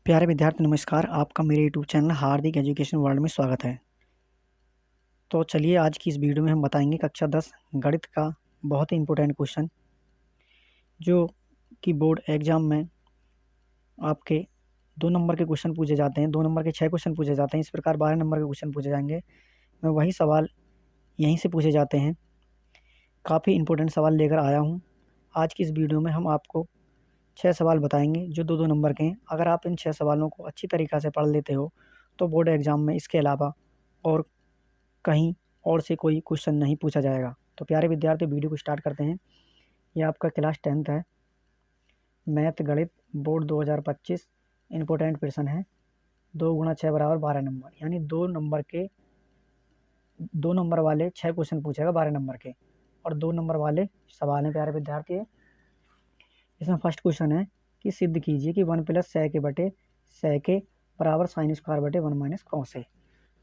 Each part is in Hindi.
प्यारे विद्यार्थी नमस्कार, आपका मेरे यूट्यूब चैनल हार्दिक एजुकेशन वर्ल्ड में स्वागत है। तो चलिए आज की इस वीडियो में हम बताएंगे कक्षा 10 गणित का बहुत ही इम्पोर्टेंट क्वेश्चन जो कि बोर्ड एग्जाम में आपके 2 नंबर के क्वेश्चन पूछे जाते हैं, 2 नंबर के 6 क्वेश्चन पूछे जाते हैं, इस प्रकार 12 नंबर के क्वेश्चन पूछे जाएंगे। मैं वही सवाल यहीं से पूछे जाते हैं, काफ़ी इम्पोर्टेंट सवाल लेकर आया हूँ। आज की इस वीडियो में हम आपको 6 सवाल बताएंगे जो 2-2 नंबर के हैं। अगर आप इन 6 सवालों को अच्छी तरीक़ा से पढ़ लेते हो तो बोर्ड एग्ज़ाम में इसके अलावा और कहीं और से कोई क्वेश्चन नहीं पूछा जाएगा। तो प्यारे विद्यार्थी वीडियो को स्टार्ट करते हैं। ये आपका क्लास 10th है, मैथ गणित बोर्ड 2025 इम्पोर्टेंट प्रश्न है। 2 गुणा 6 बराबर 12 नंबर, यानी 2 नंबर वाले 6 क्वेश्चन पूछेगा 12 नंबर के, और 2 नंबर वाले सवाल हैं प्यारे विद्यार्थी। इसमें फर्स्ट क्वेश्चन है कि सिद्ध कीजिए कि 1 प्लस सै के बटे सै के बराबर साइन स्क्वायर बटे 1 माइनस कॉस है।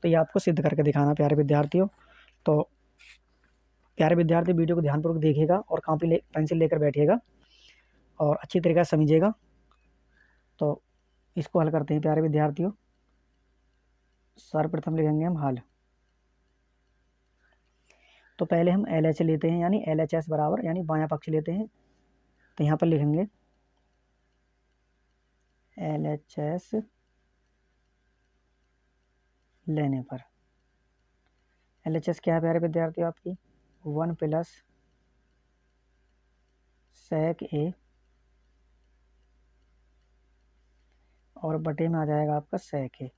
तो ये आपको सिद्ध करके दिखाना प्यारे विद्यार्थियों। तो प्यारे विद्यार्थी वीडियो को ध्यानपूर्वक देखिएगा और कॉपी पेंसिल लेकर बैठिएगा और अच्छी तरीके से समझिएगा। तो इसको हल करते हैं प्यारे विद्यार्थियों। सर्वप्रथम लिखेंगे हम हल। तो पहले हम एल एच लेते हैं, यानी एल एच एस बराबर, यानी बायां पक्ष लेते हैं। तो यहाँ पर लिखेंगे एल एच एस लेने पर एल एच एस क्या है प्यारे विद्यार्थियों आपकी 1 प्लस सेक ए और बटे में आ जाएगा आपका सेक ए।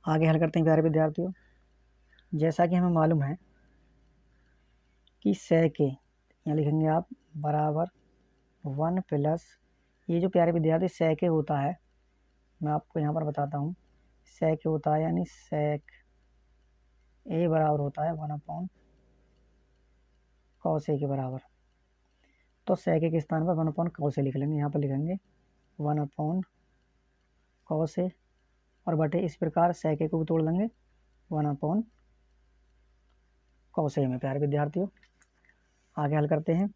आगे हल करते हैं प्यारे विद्यार्थियों। जैसा कि हमें मालूम है कि सेक ए, यहाँ लिखेंगे आप बराबर 1 प्लस, ये जो प्यारे विद्यार्थी सेक ए होता है, मैं आपको यहाँ पर बताता हूँ। सेक ए होता है यानी सेक ए बराबर होता है 1 अपॉन कॉस ए के बराबर। तो सेक ए के स्थान पर 1 अपॉन कॉस ए लिख लेंगे। यहाँ पर लिखेंगे 1 अपॉन कॉस ए और बटे इस प्रकार सेक ए को भी तोड़ लेंगे 1 अपॉन कॉस ए में प्यारे विद्यार्थियों। आगे हल करते हैं।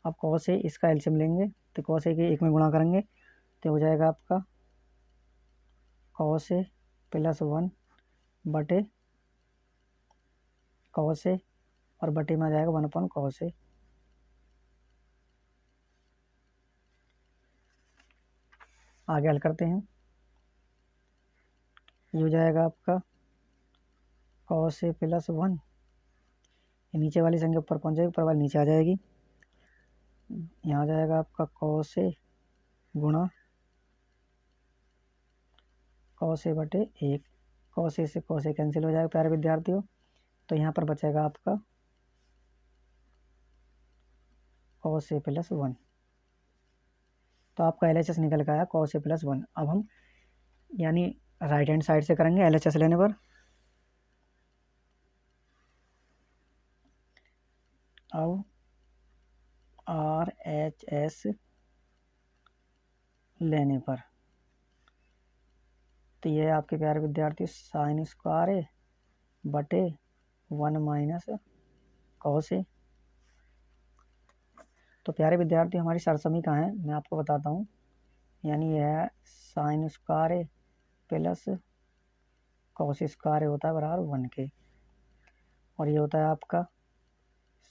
अब कॉस ए इसका एलसीएम लेंगे, तो कॉस ए के 1 में गुणा करेंगे तो हो जाएगा आपका कॉस ए प्लस 1 बटे कॉस ए और बटे में आ जाएगा 1 अपॉन कॉस ए। आगे हल करते हैं। ये हो जाएगा आपका कॉस ए प्लस 1, नीचे वाली संख्या ऊपर पहुंच जाएगी, ऊपर वाली नीचे आ जाएगी। यहाँ आ जाएगा आपका कॉस ए गुणा कॉस ए बटे 1। कॉस ए से कॉस ए कैंसिल हो जाएगा प्यारे विद्यार्थियों। तो यहाँ पर बचेगा आपका कॉस ए प्लस 1। तो आपका एल एच एस निकल के आया कॉस ए प्लस 1। अब हम यानी राइट हैंड साइड से करेंगे एल एच एस लेने पर। अब आर एच एस लेने पर तो ये आपके प्यारे विद्यार्थी साइन स्क्वायर ए बटे 1 माइनस कॉस ए। तो प्यारे विद्यार्थी हमारी सरसमी कहाँ है मैं आपको बताता हूँ, यानी यह है साइन स्क्वायर ए प्लस कॉस स्क्वायर ए होता है बराबर 1 के, और ये होता है आपका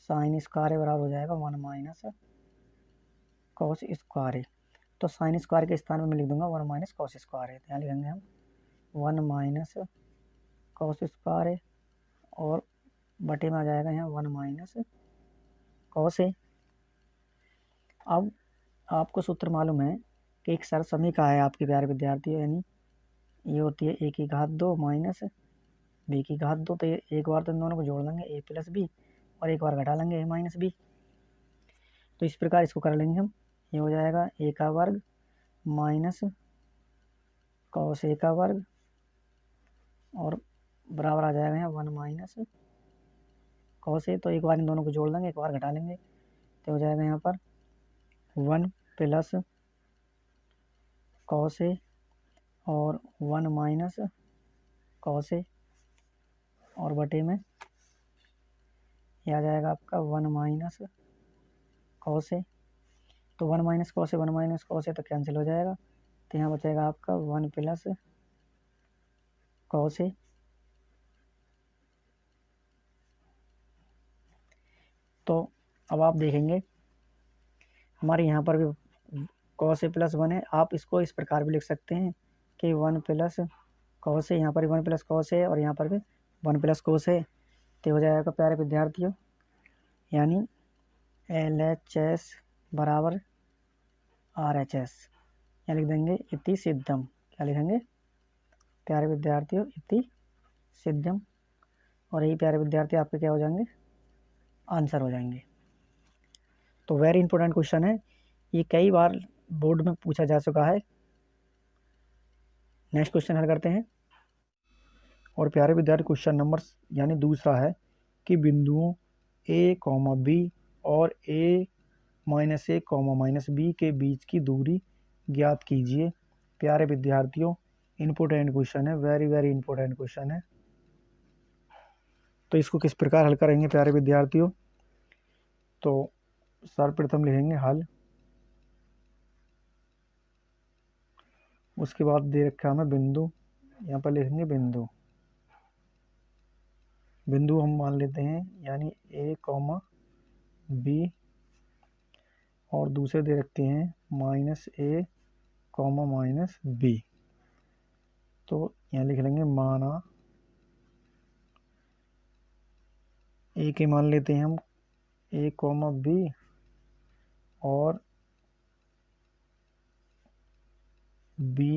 साइन स्क्वायर ए बराबर हो जाएगा 1 माइनस कॉस स्क्वायर ए। तो साइन स्क्वायर के स्थान में मैं लिख दूंगा 1 माइनस कॉस स्क्वायर ए। यहाँ लिखेंगे हम 1 माइनस कॉस स्क्वायर ए और बटे में आ जाएगा यहाँ 1 माइनस कॉस ए। अब आपको सूत्र मालूम है कि एक सरसमी का है आपके प्यारे विद्यार्थी, यानी ये होती है ए की घात 2 माइनस बी की घात 2। तो एक बार तो इन दोनों को जोड़ लेंगे ए प्लस बी, और एक बार घटा लेंगे ए माइनस बी। तो इस प्रकार इसको कर लेंगे हम। ये हो जाएगा ए का वर्ग माइनस कॉस ए का वर्ग और बराबर आ जाएगा यहाँ 1 माइनस कॉस ए। तो एक बार इन दोनों को जोड़ लेंगे, एक बार घटा लेंगे, तो हो जाएगा यहाँ पर 1 प्लस कॉस ए और 1 माइनस कॉस ए और बटे में ये आ जाएगा आपका 1 माइनस कॉस ए। तो 1 minus cos A 1 minus cos A तो कैंसिल हो जाएगा, तो यहाँ बचेगा आपका 1 प्लस कॉस ए। तो अब आप देखेंगे हमारे यहाँ पर भी कॉस ए प्लस 1 है। आप इसको इस प्रकार भी लिख सकते हैं कि 1 प्लस कॉस ए, यहाँ पर भी 1 प्लस कॉस ए और यहाँ पर भी 1 प्लस कॉस ए। तो हो जाएगा प्यारे विद्यार्थियों, यानी LHS बराबर RHS। क्या लिख देंगे? इति सिद्धम। क्या लिखेंगे प्यारे विद्यार्थियों? इति सिद्धम। और यही प्यारे विद्यार्थी आपके क्या हो जाएंगे? आंसर हो जाएंगे। तो वेरी इंपॉर्टेंट क्वेश्चन है, ये कई बार बोर्ड में पूछा जा चुका है। नेक्स्ट क्वेश्चन हल करते हैं। और प्यारे विद्यार्थी क्वेश्चन नंबर यानी दूसरा है कि बिंदुओं A, B और A minus A, minus B के बीच की दूरी ज्ञात कीजिए। प्यारे विद्यार्थियों इंपॉर्टेंट क्वेश्चन है, वेरी वेरी इंपॉर्टेंट क्वेश्चन है। तो इसको किस प्रकार हल करेंगे प्यारे विद्यार्थियों? तो सर्वप्रथम लिखेंगे हल, उसके बाद दे रखा हमें बिंदु, यहाँ पर लिखेंगे बिंदु। बिंदु हम मान लेते हैं यानी A, B और दूसरे दे रखते हैं माइनस A, माइनस B। तो यहाँ लिख लेंगे माना A के मान लेते हैं हम A, B और B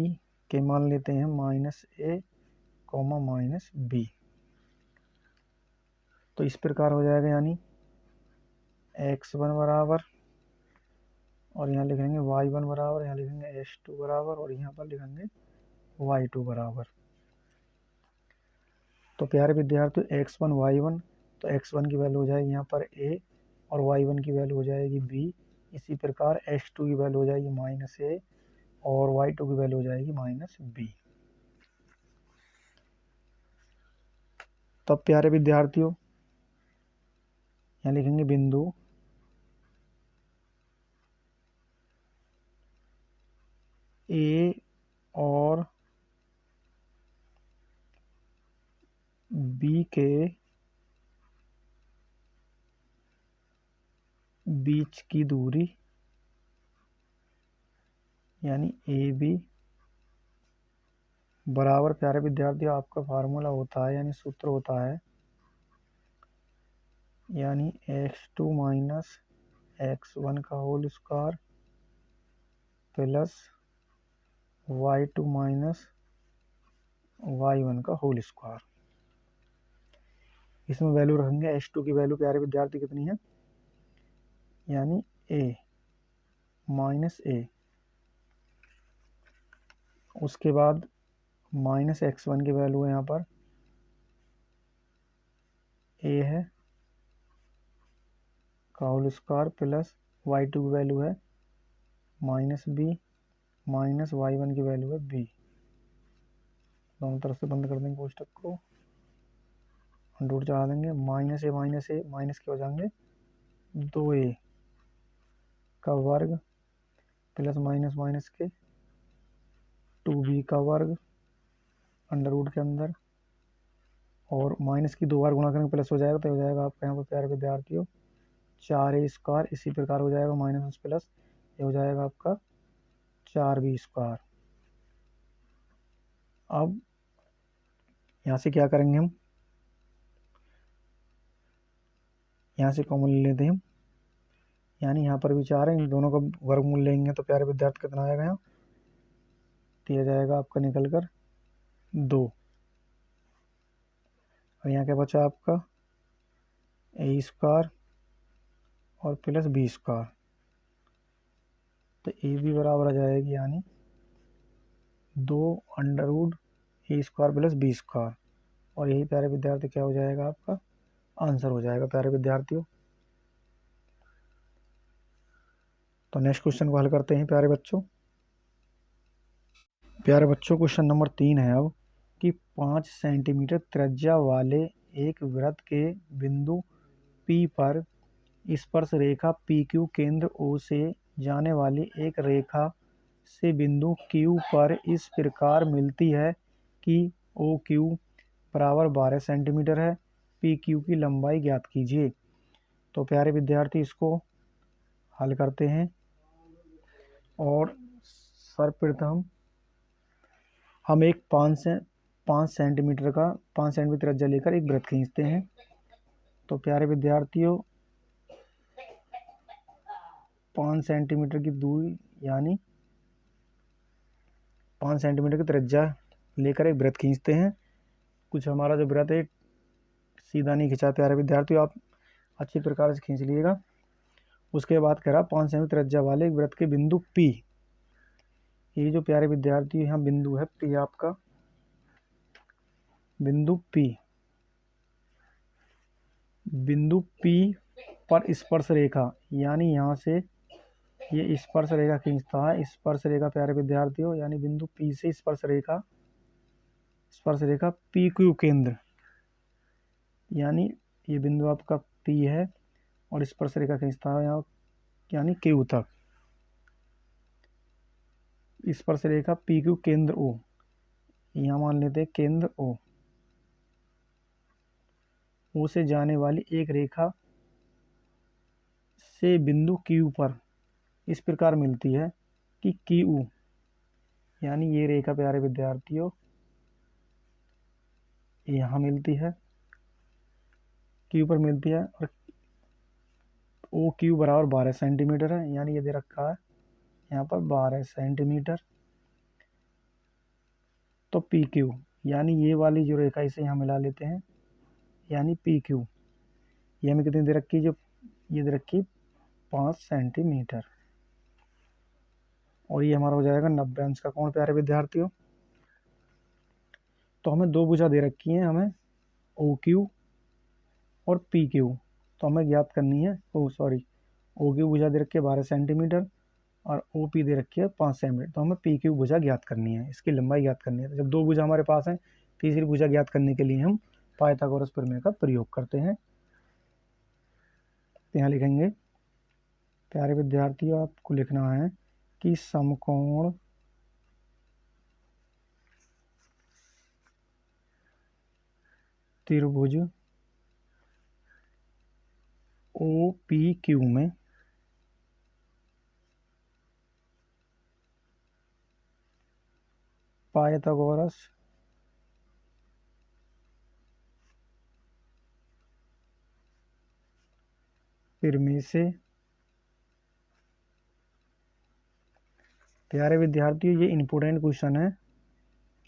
के मान लेते हैं माइनस A, माइनस B। तो इस प्रकार हो जाएगा यानी x1 बराबर और यहाँ लिखेंगे y1 बराबर, यहाँ लिखेंगे h2 बराबर और यहाँ पर लिखेंगे y2 बराबर। तो प्यारे विद्यार्थियों x1 y1, तो x1 की वैल्यू हो जाएगी यहाँ पर a और y1 की वैल्यू हो जाएगी b। इसी प्रकार h2 की वैल्यू हो जाएगी माइनस a और y2 की वैल्यू हो जाएगी माइनस b। तब प्यारे विद्यार्थियों यहाँ लिखेंगे बिंदु A और B के बीच की दूरी यानी AB बराबर प्यारे विद्यार्थियों आपका फार्मूला होता है यानी सूत्र होता है यानी x2 माइनस x1 का whole square plus y2 minus y1 का होल स्क्वायर। इसमें वैल्यू रखेंगे h2 की वैल्यू प्यारे विद्यार्थी कितनी है यानी a माइनस a, उसके बाद माइनस x1 की वैल्यू है यहाँ पर a है का होल स्क्वायर प्लस y2 की वैल्यू है माइनस b माइनस y1 की वैल्यू है b। दोनों तरफ से बंद कर देंगे कोष्टक को, रूट चढ़ा देंगे, माइनस ए माइनस के हो जाएंगे 2a का वर्ग प्लस माइनस माइनस के 2b का वर्ग अंडर रूट के अंदर और माइनस की 2 बार गुणा करेंगे प्लस हो जाएगा, तो हो जाएगा आपका यहाँ पर प्यारे विद्यार्थियों 4a स्क्वायर। इसी प्रकार हो जाएगा माइनस प्लस, ये हो जाएगा आपका 4b स्क्वायर। अब यहाँ से क्या करेंगे हम, यहाँ से कॉमन ले लेते हैं हम, यानी यहाँ पर भी 4 है, इन दोनों का वर्गमूल लेंगे तो प्यारे विद्यार्थी कितना आएगा यहाँ, दिया जाएगा आपका निकल कर 2 और यहाँ क्या बचा आपका a स्क्वायर और प्लस b स्क्वायर। तो ए भी बराबर आ जाएगी यानी 2 under root a square plus b square और यही प्यारे विद्यार्थी क्या हो जाएगा आपका आंसर हो जाएगा प्यारे विद्यार्थियों। तो नेक्स्ट क्वेश्चन को हल करते हैं प्यारे बच्चों। प्यारे बच्चों क्वेश्चन नंबर 3 है अब कि 5 सेंटीमीटर त्रिज्या वाले एक वृत्त के बिंदु P पर स्पर्श रेखा PQ केंद्र O से जाने वाली एक रेखा से बिंदु Q पर इस प्रकार मिलती है कि OQ बराबर 12 सेंटीमीटर है। PQ की लंबाई ज्ञात कीजिए। तो प्यारे विद्यार्थी, इसको हल करते हैं और सर्वप्रथम हम एक 5 सेंटीमीटर त्रिज्या लेकर एक वृत्त खींचते हैं। तो प्यारे विद्यार्थियों, 5 सेंटीमीटर की दूरी यानी 5 सेंटीमीटर की त्रिज्या लेकर एक वृत्त खींचते हैं। कुछ हमारा जो वृत्त है सीधा नहीं खिंचा प्यारे विद्यार्थियों, आप अच्छी प्रकार से खींच लीजिएगा। उसके बाद कह रहा 5 सेंटीमीटर त्रिज्या वाले एक वृत्त के बिंदु P, ये जो प्यारे विद्यार्थी यहाँ बिंदु है P, आपका बिंदु P पर स्पर्श रेखा, यानी यहाँ से ये स्पर्श रेखा खींचता है। स्पर्श रेखा प्यारे विद्यार्थियों यानी बिंदु P से स्पर्श रेखा PQ केंद्र, यानी ये बिंदु आपका P है और स्पर्श रेखा खींचता है यहाँ यानी Q तक। स्पर्श रेखा PQ केंद्र O, यहाँ मान लेते हैं केंद्र O से जाने वाली एक रेखा से बिंदु Q पर इस प्रकार मिलती है कि Q, यानी ये रेखा प्यारे विद्यार्थियों यहाँ मिलती है, Q पर मिलती है और OQ बराबर 12 सेंटीमीटर है, यानी ये दे रखा है यहाँ पर 12 सेंटीमीटर। तो PQ यानी ये वाली जो रेखा इसे यहाँ मिला लेते हैं, यानी PQ ये हमें कितनी दे रखी, जो ये दे रखी 5 सेंटीमीटर, और ये हमारा हो जाएगा 90 अंश का कोण प्यारे विद्यार्थियों। तो हमें दो भुजा दे रखी हैं, हमें OQ और PQ, तो हमें ज्ञात करनी है। OQ भुजा दे रखी है 12 सेंटीमीटर और OP दे रखी है 5 सेंटीमीटर। तो हमें PQ भुजा ज्ञात करनी है, इसकी लंबाई ज्ञात करनी है। तो जब दो भुजा हमारे पास है, तीसरी भुजा ज्ञात करने के लिए हम पाइथागोरस प्रमेय का प्रयोग करते हैं। यहाँ लिखेंगे प्यारे विद्यार्थियों, आपको लिखना है कि समकोण त्रिभुज OPQ में पाइथागोरस प्रमेय से, प्यारे विद्यार्थियों ये इंपॉर्टेंट क्वेश्चन है,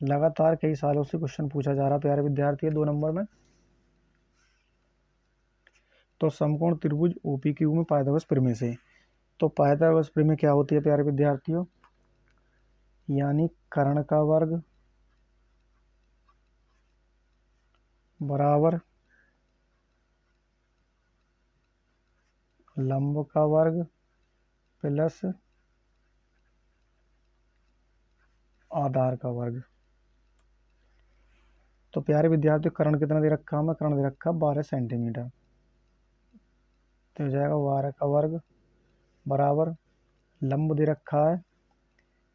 लगातार कई सालों से क्वेश्चन पूछा जा रहा प्यारे विद्यार्थी 2 नंबर में। तो समकोण त्रिभुज OPQ में पाइथागोरस प्रमेय से, तो पाइथागोरस प्रमेय क्या होती है प्यारे विद्यार्थियों, यानी कर्ण का वर्ग बराबर लंब का वर्ग प्लस आधार का वर्ग। तो प्यारे विद्यार्थियों कर्ण कितना दे रखा, हमें कर्ण दे रखा 12 सेंटीमीटर, तो हो जाएगा 12 का वर्ग बराबर लंब दे रखा है,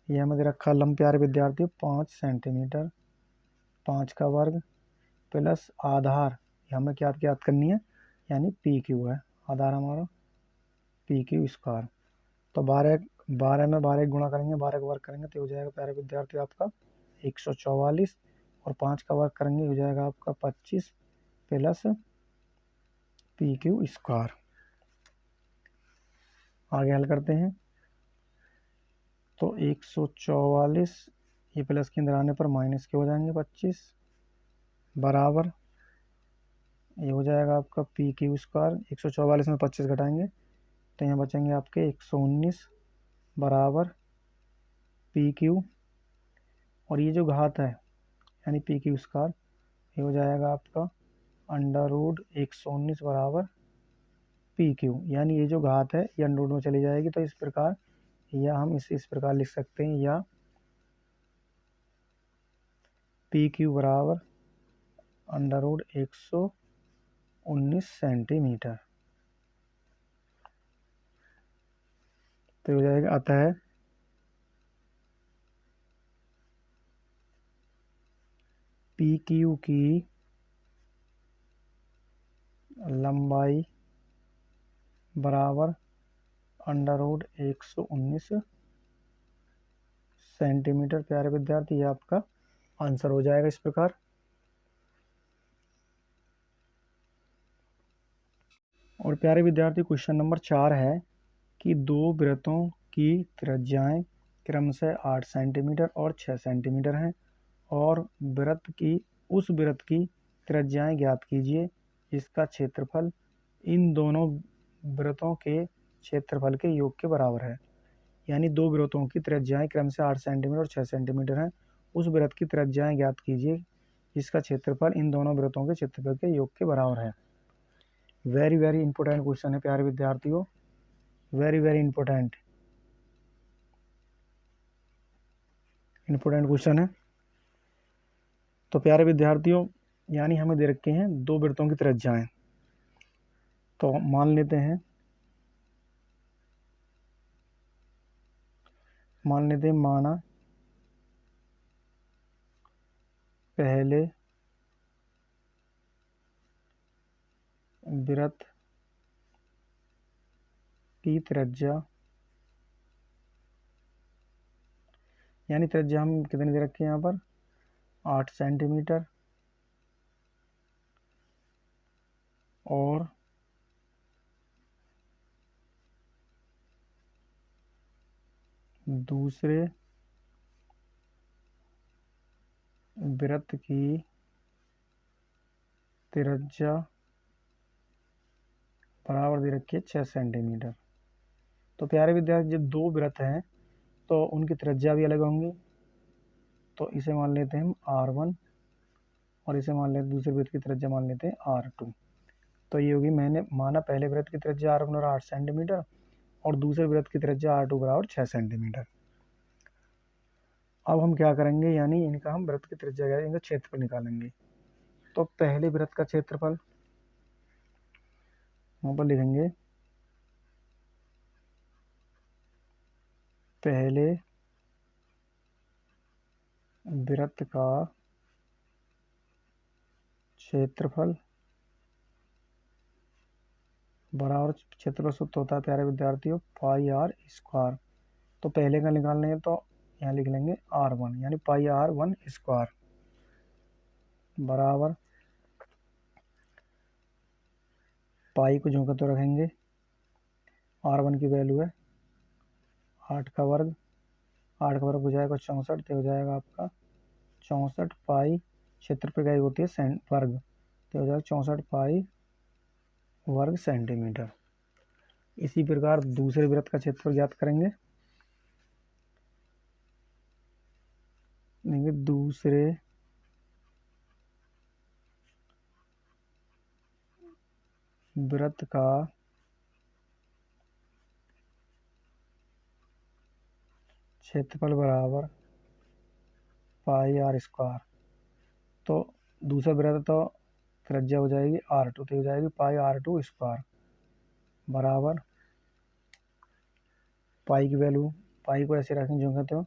ये हमें दे रखा लंब प्यारे विद्यार्थियों 5 सेंटीमीटर, 5 का वर्ग प्लस आधार, ये हमें क्या ज्ञात करनी है, यानी PQ है आधार हमारा, PQ स्क्वायर। तो 12 में 12 गुणा करेंगे, 12 का वर्ग करेंगे तो हो जाएगा प्यारे विद्यार्थी आपका 144, और 5 का वर्ग करेंगे हो जाएगा आपका 25 प्लस PQ स्क्वायर। आगे हल करते हैं। तो 144 ये प्लस के अंदर आने पर माइनस के हो जाएंगे 25 बराबर, ये हो जाएगा आपका PQ स्क्वायर। 144 में 25 घटाएंगे तो यहाँ बचेंगे आपके 119 बराबर PQ, और ये जो घात है यानी PQ स्क्वायर, ये हो जाएगा आपका अंडर रूट 119 बराबर PQ, यानी ये जो घात है ये अंडर रूट में चली जाएगी। तो इस प्रकार, या हम इस प्रकार लिख सकते हैं, या PQ बराबर अंडर रूट 119 सेंटीमीटर। तो हो जाएगा अतः पी क्यू की लंबाई बराबर अंडर रूट 119 सेंटीमीटर। प्यारे विद्यार्थी, ये आपका आंसर हो जाएगा इस प्रकार। और प्यारे विद्यार्थी, क्वेश्चन नंबर 4 है कि दो वृत्तों की त्रिज्याएं क्रमशः 8 सेंटीमीटर और 6 सेंटीमीटर हैं और उस वृत्त की त्रिज्याएं ज्ञात कीजिए। इसका क्षेत्रफल इन दोनों वृत्तों के क्षेत्रफल के योग के बराबर है। यानी दो वृत्तों की त्रिज्याएं क्रमशः 8 सेंटीमीटर और 6 सेंटीमीटर हैं। उस वृत्त की त्रिज्याएं ज्ञात कीजिए, जिसका क्षेत्रफल इन दोनों वृत्तों के क्षेत्रफल के योग के बराबर है। वेरी वेरी इंपॉर्टेंट क्वेश्चन है प्यारे विद्यार्थियों, वेरी वेरी इंपॉर्टेंट क्वेश्चन है। तो प्यारे विद्यार्थियों, यानी हमें दे रखे हैं दो वृत्तों की त्रिज्याएं। तो मान लेते हैं माना पहले वृत्त की त्रिज्या, यानी त्रिज्या हम कितनी दे रखे हैं यहाँ पर 8 सेंटीमीटर और दूसरे वृत्त की त्रिज्या बराबर दे रखी है 6 सेंटीमीटर। तो प्यारे विद्यार्थी, जब दो वृत्त हैं तो उनकी त्रिज्या भी अलग होंगी। तो इसे मान लेते हैं हम R1 और इसे मान लेते हैं दूसरे वृत्त की त्रिज्या मान लेते हैं R2। तो ये होगी, मैंने माना पहले वृत्त की त्रिज्या R1 और 8 सेंटीमीटर और दूसरे वृत्त की त्रिज्या R2 बराबर 6 सेंटीमीटर। अब हम क्या करेंगे, यानी इनका हम वृत्त की त्रिज्या इनका क्षेत्रफल निकालेंगे। तो पहले वृत्त का क्षेत्रफल वहां पर लिखेंगे, पहले वृत्त का क्षेत्रफल बराबर क्षेत्रफल सूत्र होता है प्यारे विद्यार्थियों पाई आर स्क्वायर। तो पहले का निकालने हैं तो यहाँ लिख लेंगे R1 यानी पाई R1 स्क्वायर बराबर पाई को जो तो रखेंगे, R1 की वैल्यू है 8 का वर्ग, 8 का वर्ग हो जाएगा 64, तो हो जाएगा आपका 64 पाई, क्षेत्र पर गई होती है वर्ग, तो हो जाएगा 64 पाई वर्ग सेंटीमीटर। इसी प्रकार दूसरे वृत्त का क्षेत्रफल ज्ञात करेंगे। दूसरे वृत्त का क्षेत्रफल बराबर पाई आर स्क्वायर। तो दूसरा वृत्त तो त्रिज्या हो जाएगी R2, तो हो जाएगी पाई R2 स्क्वायर बराबर पाई की वैल्यू, पाई को ऐसे रखें जो कहते हो,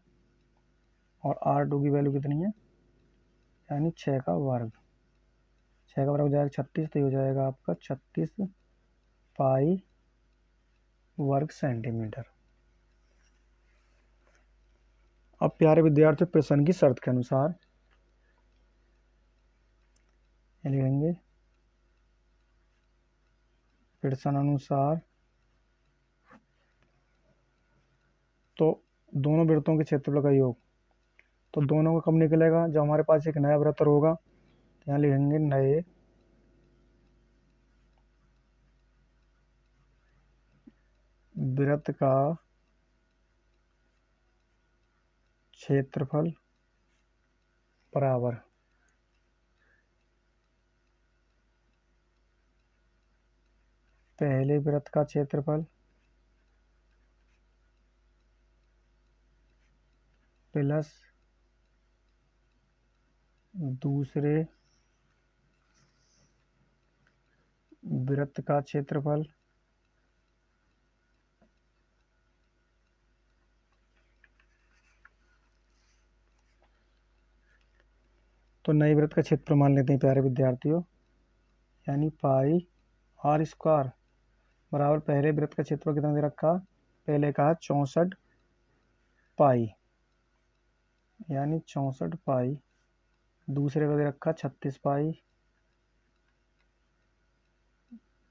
और R2 की वैल्यू कितनी है, यानी 6 का वर्ग, 6 का वर्ग हो जाएगा 36, तो हो जाएगा आपका 36 पाई वर्ग सेंटीमीटर। अब प्यारे विद्यार्थियों, प्रश्न की शर्त के अनुसार लिखेंगे, प्रश्न अनुसार तो दोनों वृत्तों के क्षेत्रफल का योग, तो दोनों का कब निकलेगा, जब हमारे पास एक नया वृत्त होगा। तो यहाँ लिखेंगे नए वृत्त का क्षेत्रफल बराबर पहले वृत्त का क्षेत्रफल प्लस दूसरे वृत्त का क्षेत्रफल तो नए वृत्त का क्षेत्रफल मान लेते हैं प्यारे विद्यार्थियों, यानी पाई आर स्क्वायर बराबर पहले वृत्त का क्षेत्रफल कितना दे रखा, पहले कहा 64 पाई, यानी 64 पाई, दूसरे का दे रखा 36 पाई,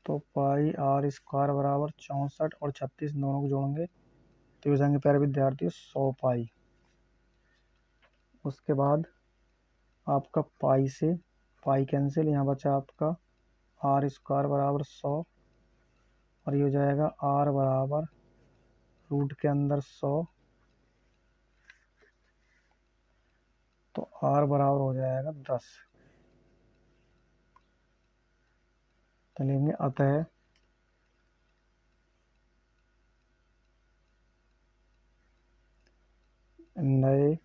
तो पाई आर स्क्वायर बराबर 64 और 36 दोनों को जोड़ेंगे तो हो जाएंगे प्यारे विद्यार्थियों 100 पाई। उसके बाद आपका पाई से पाई कैंसिल, यहाँ बचा आपका आर स्क्वायर बराबर 100 और ये हो जाएगा आर बराबर रूट के अंदर 100, तो आर बराबर हो जाएगा 10। तो लेंगे अतः नए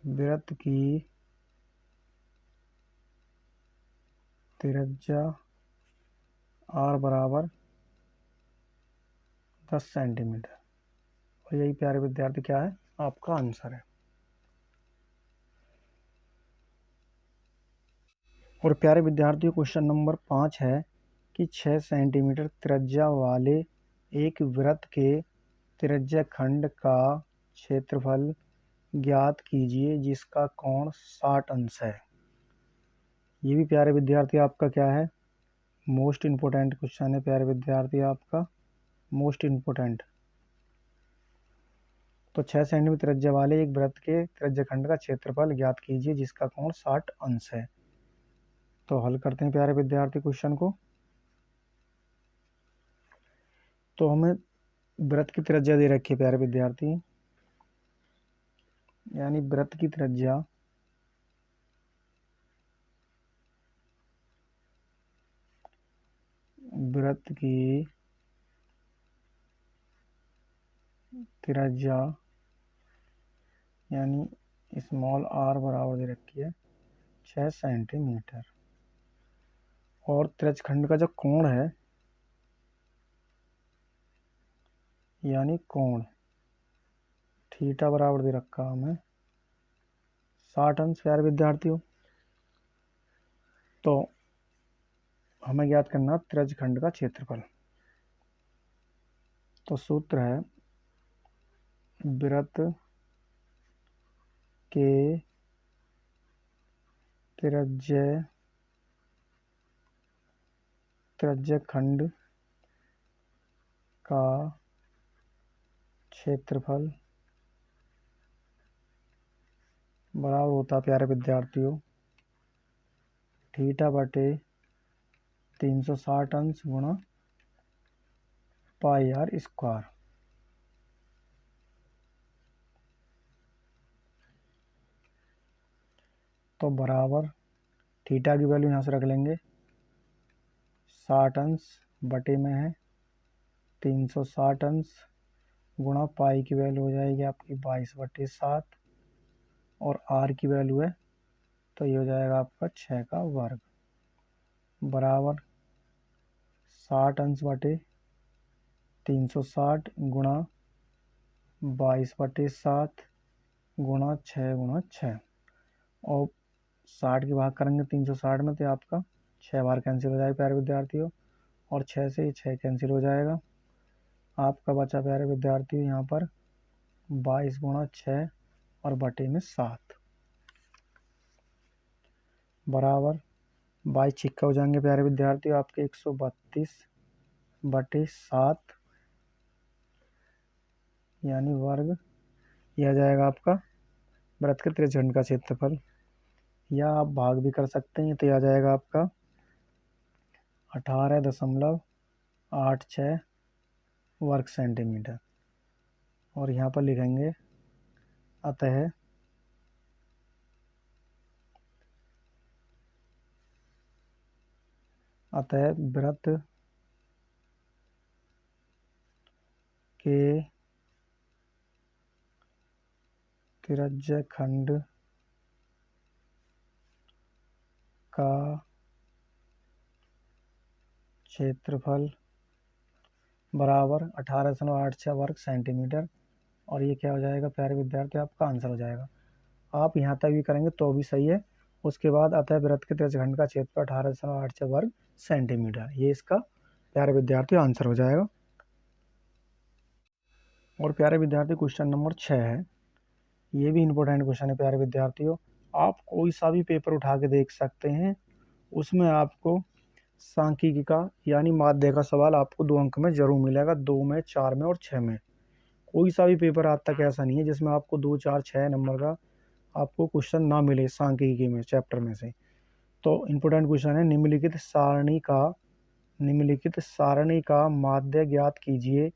वृत्त की त्रिज्या आर बराबर 10 सेंटीमीटर। और यही प्यारे विद्यार्थी क्या है, आपका आंसर है। और प्यारे विद्यार्थियों क्वेश्चन नंबर 5 है कि 6 सेंटीमीटर त्रिज्या वाले एक वृत्त के त्रिज्या खंड का क्षेत्रफल ज्ञात कीजिए जिसका कोण 60 अंश है। ये भी प्यारे विद्यार्थी आपका क्या है, मोस्ट इम्पोर्टेंट क्वेश्चन है प्यारे विद्यार्थी, आपका मोस्ट इम्पोर्टेंट। तो 6 सेंटीमीटर त्रिज्या वाले एक वृत्त के त्रिज्या खंड का क्षेत्रफल ज्ञात कीजिए जिसका कोण 60 अंश है। तो हल करते हैं प्यारे विद्यार्थी क्वेश्चन को। तो हमें वृत्त की त्रिज्या दे रखी है प्यारे विद्यार्थी, यानी वृत्त की त्रिज्या यानी स्मॉल आर बराबर दे रखी है 6 सेंटीमीटर, और त्रिज्यखंड का जो कोण है यानी कोण थीटा बराबर दे रखा हमें 60 अंश प्यारे विद्यार्थियों। तो हमें ज्ञात करना त्रिज्यखंड का क्षेत्रफल। तो सूत्र है वृत्त के त्रिज्यखंड का क्षेत्रफल बराबर होता प्यारे विद्यार्थियों थीटा बटे 360 अंश गुणा पाई आर स्क्वायर। तो बराबर थीटा की वैल्यू यहाँ से रख लेंगे, 60 अंश बटे में है 360 अंश गुणा पाई की वैल्यू हो जाएगी आपकी 22/7 और आर की वैल्यू है तो ये हो जाएगा आपका 6 का वर्ग बराबर 60 अंश बटे 360 गुणा 22/7 गुणा 6 और 60 की भाग करेंगे 360 में तो आपका 6 बार कैंसिल हो जाएगा प्यारे विद्यार्थियों, और 6 से ही 6 कैंसिल हो जाएगा। आपका बचा प्यारे विद्यार्थियों यहाँ पर 22 गुणा 6 और बटे में 7 बराबर 22 छिक्का हो जाएंगे प्यारे विद्यार्थियों आपके 132/7 यानी वर्ग। यह आ जाएगा आपका वृत्त के त्रिज्यखंड का क्षेत्रफल, या आप भाग भी कर सकते हैं तो यह आ जाएगा आपका 18.86 वर्ग सेंटीमीटर। और यहाँ पर लिखेंगे अतः वृत्त के त्रिज्यखंड का क्षेत्रफल बराबर 18.86 वर्ग सेंटीमीटर और ये क्या हो जाएगा प्यारे विद्यार्थी, आपका आंसर हो जाएगा। आप यहाँ तक भी करेंगे तो भी सही है। उसके बाद अतः वृत्त के त्रिज्यखंड का क्षेत्रफल 18.8 वर्ग सेंटीमीटर, ये इसका प्यारे विद्यार्थी आंसर हो जाएगा। और प्यारे विद्यार्थी क्वेश्चन नंबर 6 है, ये भी इंपॉर्टेंट क्वेश्चन है प्यारे विद्यार्थियों। आप कोई सा भी पेपर उठा के देख सकते हैं, उसमें आपको सांख्यिकी का यानी माध्य का सवाल आपको 2 अंक में जरूर मिलेगा, 2 में, 4 में और 6 में। कोई सा भी पेपर आज तक ऐसा नहीं है जिसमें आपको 2, 4, 6 नंबर का आपको क्वेश्चन ना मिले सांख्यिकी में चैप्टर में से। तो इम्पोर्टेंट क्वेश्चन है, निम्नलिखित सारणी का माध्य ज्ञात कीजिए।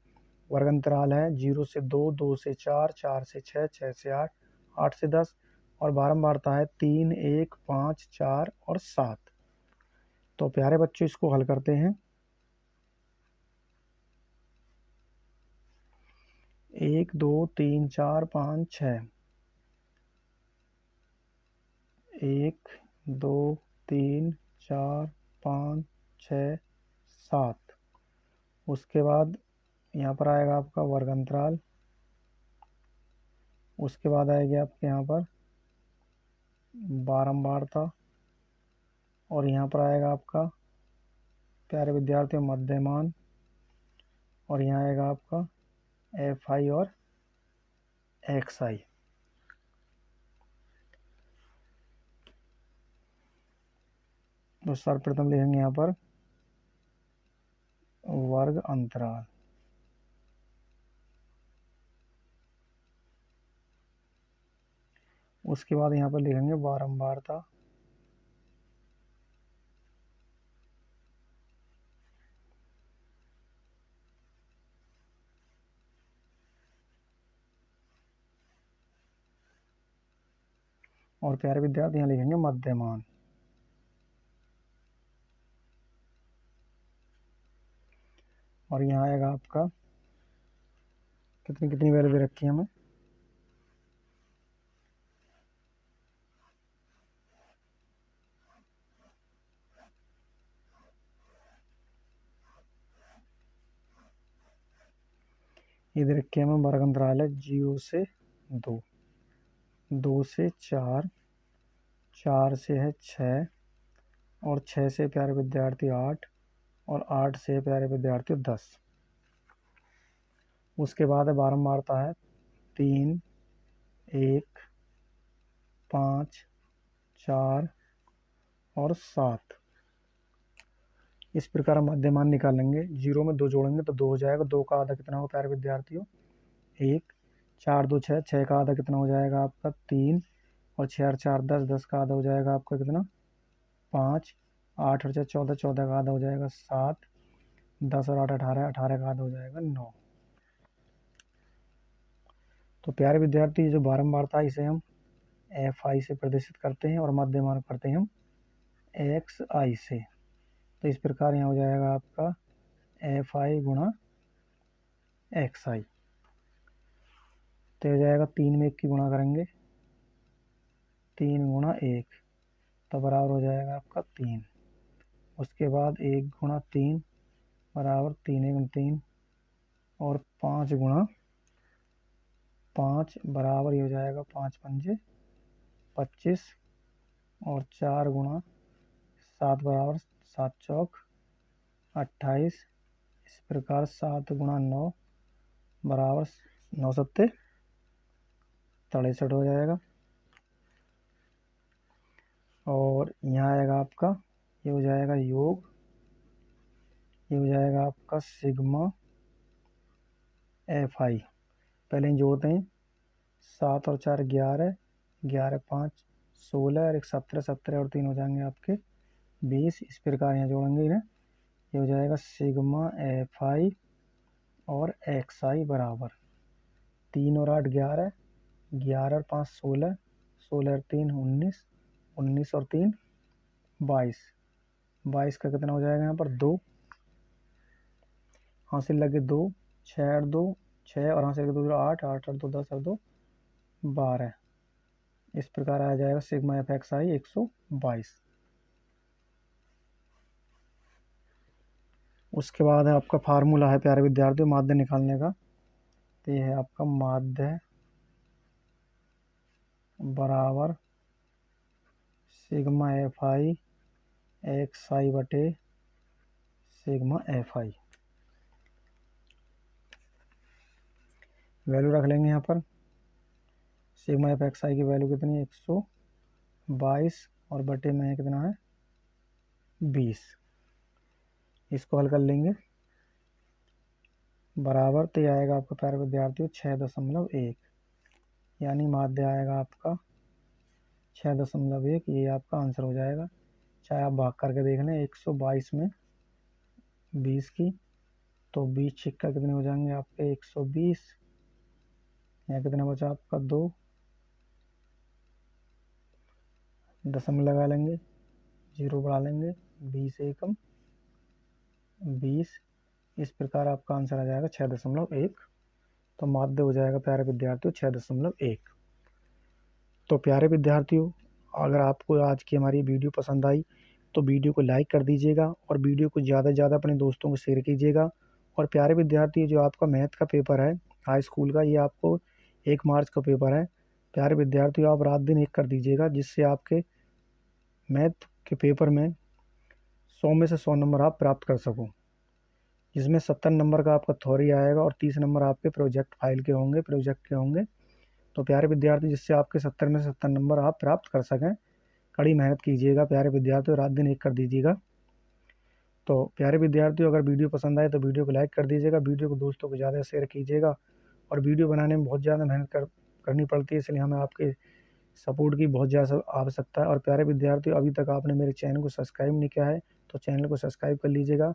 वर्ग अंतराल है 0 से 2, 2 से 4, 4 से 6, 6 से 8, 8 से 10 और बारंबारता है 3, 1, 5, 4 और 7। तो प्यारे बच्चों इसको हल करते हैं। 1, 2, 3, 4, 5, 6, 1, 2, 3, 4, 5, 6, 7। उसके बाद यहाँ पर आएगा आपका वर्ग अंतराल, उसके बाद आएगी आपके यहाँ पर बारंबारता, और यहाँ पर आएगा आपका प्यारे विद्यार्थियों मध्यमान, और यहाँ आएगा आपका एफ आई और एक्स आई। तो सर्वप्रथम लिखेंगे यहाँ पर वर्ग अंतराल, उसके बाद यहाँ पर लिखेंगे बारंबारता, और प्यारे विद्यार्थी यहाँ लिखेंगे मध्यमान। और यहाँ आएगा आपका कितनी वैल्यू दे रखी है हमें, ये दे रखी है हमें वर्ग अंतराल है 0 से 2, 2 से 4, 4 से है 6 और 6 से प्यारे विद्यार्थी 8 और 8 से प्यारे विद्यार्थी 10। उसके बाद है बारंबारता है 3, 1, 5, 4 और 7। इस प्रकार हम मध्यमान निकालेंगे, 0 में 2 जोड़ेंगे तो 2 हो जाएगा, 2 का आधा कितना हो प्यारे विद्यार्थियों 1, 4, 2, 6, 6 का आधा कितना हो जाएगा आपका 3 और 6 और 4 10, 10 का आधा हो जाएगा आपका कितना 5, 8 और 4 14, 14 का आधा हो जाएगा 7, 10 और 8 18, 18 का आधा हो जाएगा 9। तो प्यारे विद्यार्थी जो बारंबारता इसे हम एफ आई से प्रदर्शित करते हैं और मध्यमान करते हैं हम एक्स आई से। तो इस प्रकार यहाँ हो जाएगा आपका एफ आई गुणा एक्स आई, तो हो जाएगा 3 में 1 की गुणा करेंगे, 3 गुणा 1 तो बराबर हो जाएगा आपका 3। उसके बाद 1 गुणा 3 बराबर 3 1 3 और 5 गुणा 5 बराबर ये हो जाएगा 5 पंजे 25 और 4 गुणा 7 बराबर 7 चौक 28। इस प्रकार 7 गुणा 9 बराबर 9 सत्ते 63 हो जाएगा। और यहाँ आएगा आपका ये हो जाएगा योग, ये हो जाएगा आपका सिग्मा एफ आई। पहले ही जोड़ते हैं, 7 और 4 11, 11 5 16 और 1 17, 17 और 3 हो जाएंगे आपके 20। इस प्रकार यहाँ जोड़ेंगे इन्हें, ये हो जाएगा सिग्मा एफ आई और एक्स आई बराबर 3 और 8 11, 11 और 5 16, 16 और 3 19, 19 और 3 22, 22 का कितना हो जाएगा यहाँ पर 2, हासिल लगे 2, 6 और 2 6 और हासिल लगे 2 8, 8 और 2 10 और 2 12। इस प्रकार आ जाएगा सिग्मा एफ एक्स आई 122। उसके बाद है आपका फार्मूला है प्यारे विद्यार्थियों माध्य निकालने का, तो ये है आपका माध्य बराबर सिग्मा एफ आई एक्स आई बटे सिग्मा एफ आई। वैल्यू रख लेंगे यहाँ पर। सिग्मा एफ एक्स आई की वैल्यू कितनी है 122 और बटे में है कितना है 20। इसको हल कर लेंगे बराबर तो ये आएगा आपका प्यारे विद्यार्थियों 6.1, यानी माध्य आएगा आपका 6.1। ये आपका आंसर हो जाएगा। चाहे आप भाग करके देख लें 122 में 20 की, तो 20 छिक्का कितने हो जाएंगे आपके 120। यहाँ कितना बचा आपका 2, दशमलव लगा लेंगे, 0 बढ़ा लेंगे, 20 एकम 20। इस प्रकार आपका आंसर आ जाएगा 6.1। तो माध्य हो जाएगा प्यारे विद्यार्थियों 6.1। तो प्यारे विद्यार्थियों, अगर आपको आज की हमारी वीडियो पसंद आई तो वीडियो को लाइक कर दीजिएगा और वीडियो को ज़्यादा से ज़्यादा अपने दोस्तों को शेयर कीजिएगा। और प्यारे विद्यार्थी, जो आपका मैथ का पेपर है हाई स्कूल का, ये आपको 1 मार्च का पेपर है। प्यारे विद्यार्थियों, आप रात दिन एक कर दीजिएगा, जिससे आपके मैथ के पेपर में 100 में से 100 नंबर आप प्राप्त कर सको, जिसमें 70 नंबर का आपका थ्योरी आएगा और 30 नंबर आपके प्रोजेक्ट के होंगे। तो प्यारे विद्यार्थी, जिससे आपके 70 में से 70 नंबर आप प्राप्त कर सकें, कड़ी मेहनत कीजिएगा प्यारे विद्यार्थियों, रात दिन एक कर दीजिएगा। तो प्यारे विद्यार्थियों, अगर वीडियो पसंद आए तो वीडियो को लाइक कर दीजिएगा, वीडियो को दोस्तों को ज़्यादा शेयर कीजिएगा। और वीडियो बनाने में बहुत ज़्यादा मेहनत करनी पड़ती है, इसलिए हमें आपके सपोर्ट की बहुत ज़्यादा आवश्यकता है। और प्यारे विद्यार्थियों, अभी तक आपने मेरे चैनल को सब्सक्राइब नहीं किया है तो चैनल को सब्सक्राइब कर लीजिएगा।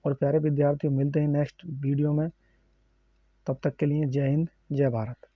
और प्यारे विद्यार्थियों, मिलते हैं नेक्स्ट वीडियो में। तब तक के लिए जय हिंद, जय भारत।